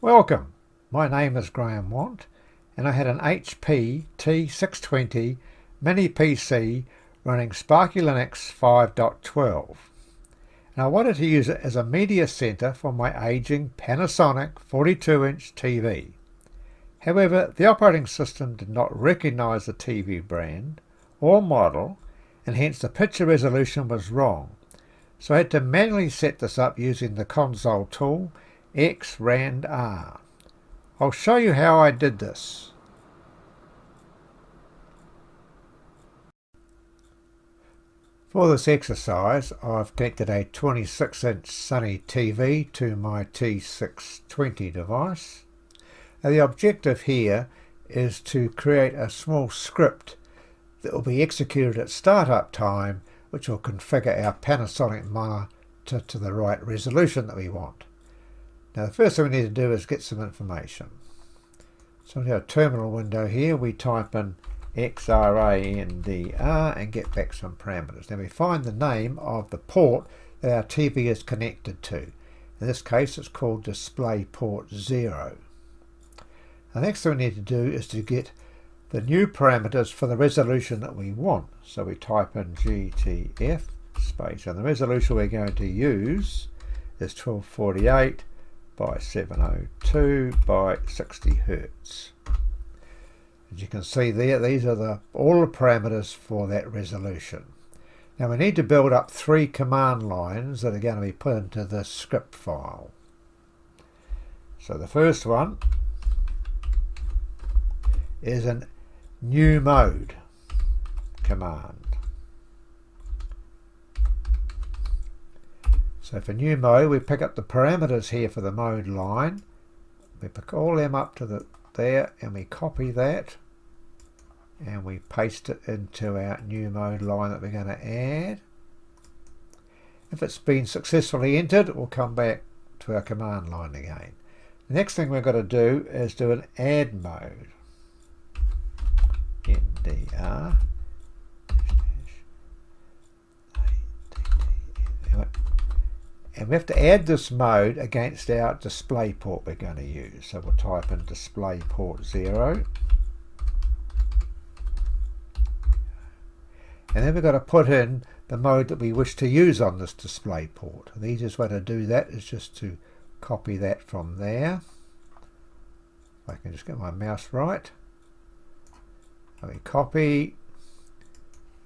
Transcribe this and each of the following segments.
Welcome, my name is Graham Want and I had an HP T620 mini PC running SparyLinux 5.12 and I wanted to use it as a media center for my aging Panasonic 42-inch TV. However, the operating system did not recognize the TV brand or model and hence the picture resolution was wrong. So I had to manually set this up using the console tool XRANDR. I'll show you how I did this. For this exercise, I've connected a 26-inch Sony TV to my T620 device. Now, the objective here is to create a small script that will be executed at startup time, which will configure our Panasonic monitor to the right resolution that we want. Now the first thing we need to do is get some information. So in our terminal window here we type in XRANDR and get back some parameters. Now we find the name of the port that our TV is connected to. In this case it's called Displayport 0. The next thing we need to do is to get the new parameters for the resolution that we want. So we type in GTF space and the resolution we're going to use is 1248 by 702 by 60 Hertz. As you can see there, these are all the parameters for that resolution. Now we need to build up 3 command lines that are going to be put into this script file. So the first one is a new mode command. So for new mode, we pick up the parameters here for the mode line. We pick all them up to there and we copy that and we paste it into our new mode line that we're going to add. If it's been successfully entered, we'll come back to our command line again. The next thing we've got to do is do an add mode. NDR. And we have to add this mode against our display port we're going to use. So we'll type in DisplayPort 0. And then we've got to put in the mode that we wish to use on this display port. The easiest way to do that is just to copy that from there. If I can just get my mouse right. And we copy,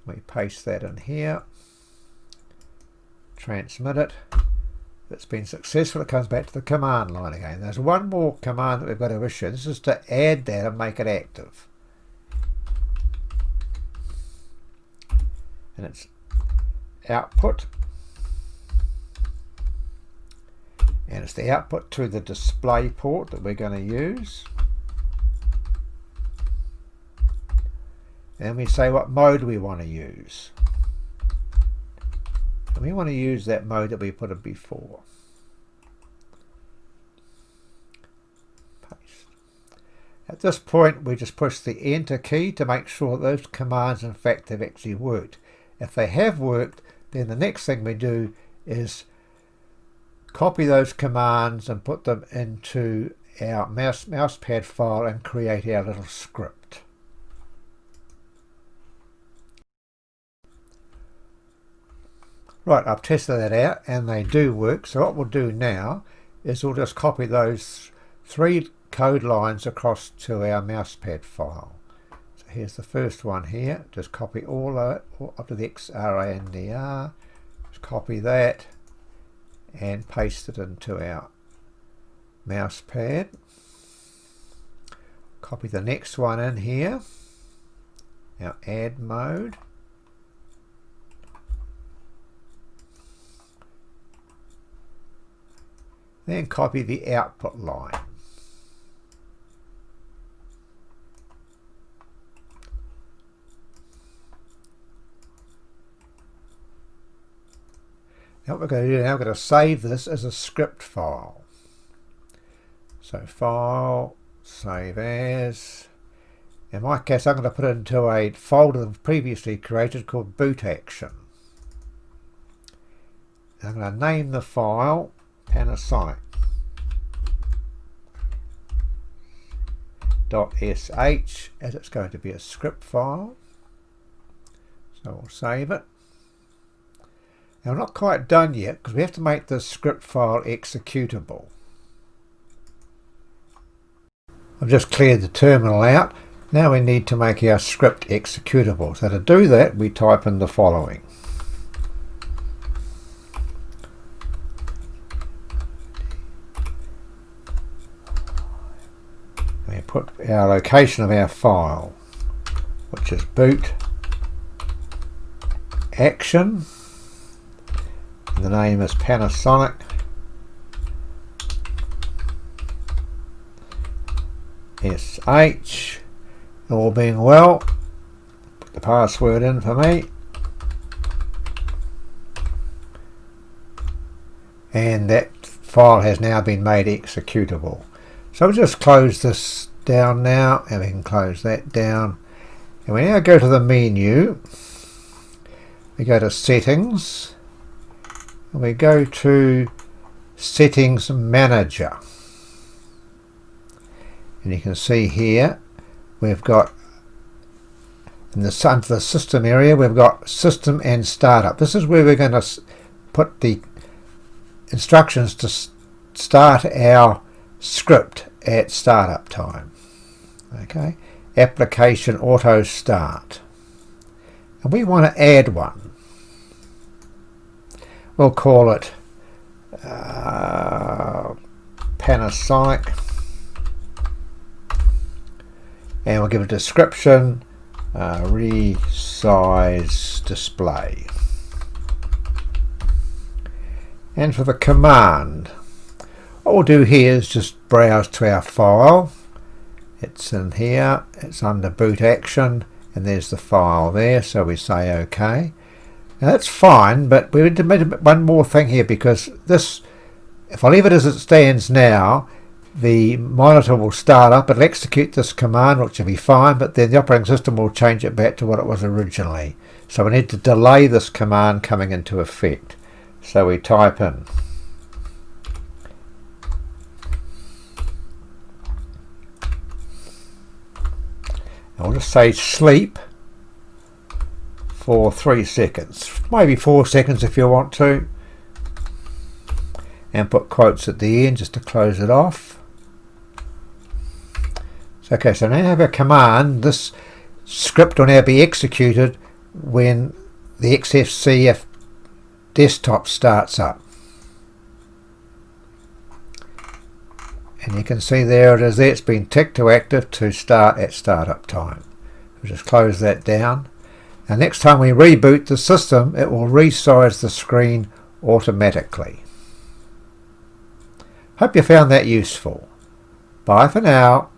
we paste that in here, transmit it. If it's been successful, it comes back to the command line again. There's one more command that we've got to issue. This is to add that and make it active. And it's output. And it's the output to the display port that we're going to use. And we say what mode we want to use. And we want to use that mode that we put in before. Paste. At this point we just push the enter key to make sure those commands in fact have actually worked. If they have worked, then the next thing we do is copy those commands and put them into our mousepad file and create our little script. Right, I've tested that out and they do work. So what we'll do now is we'll just copy those 3 code lines across to our mousepad file. So here's the first one here. Just copy all up to the XRANDR. Just copy that and paste it into our mousepad. Copy the next one in here. Our add mode. Then copy the output line. Now what we're going to do now, we're going to save this as a script file. So File, Save As. In my case, I'm going to put it into a folder I've previously created called Boot Action. I'm going to name the file Panasonic. .sh, as it's going to be a script file. So we'll save it. Now we're not quite done yet because we have to make this script file executable. I've just cleared the terminal out. Now we need to make our script executable. So to do that, we type in the following. We put our location of our file, which is boot action. The name is Panasonic. SH. All being well, put the password in for me. And that file has now been made executable. So we'll just close this down now, and we can close that down. And we now go to the menu. We go to Settings. And we go to Settings Manager. And you can see here we've got under the system area we've got System and Startup. This is where we're going to put the instructions to start our script at startup time. Okay, Application Auto Start, and we want to add one. We'll call it Panasonic, and we'll give a description, resize display. And for the command, what we'll do here is just browse to our file. It's in here, it's under boot action, and there's the file there, so we say OK. Now that's fine, but we need to make one more thing here, because this, if I leave it as it stands now, the monitor will start up, it'll execute this command, which will be fine, but then the operating system will change it back to what it was originally. So we need to delay this command coming into effect. So we type in and we'll just say sleep for 3 seconds, maybe 4 seconds if you want to, and put quotes at the end just to close it off. So, okay, so now you have a command. This script will now be executed when the XFCE desktop starts up. And you can see there it is there, it's been ticked to active to start at startup time. We'll just close that down. And next time we reboot the system, it will resize the screen automatically. Hope you found that useful. Bye for now.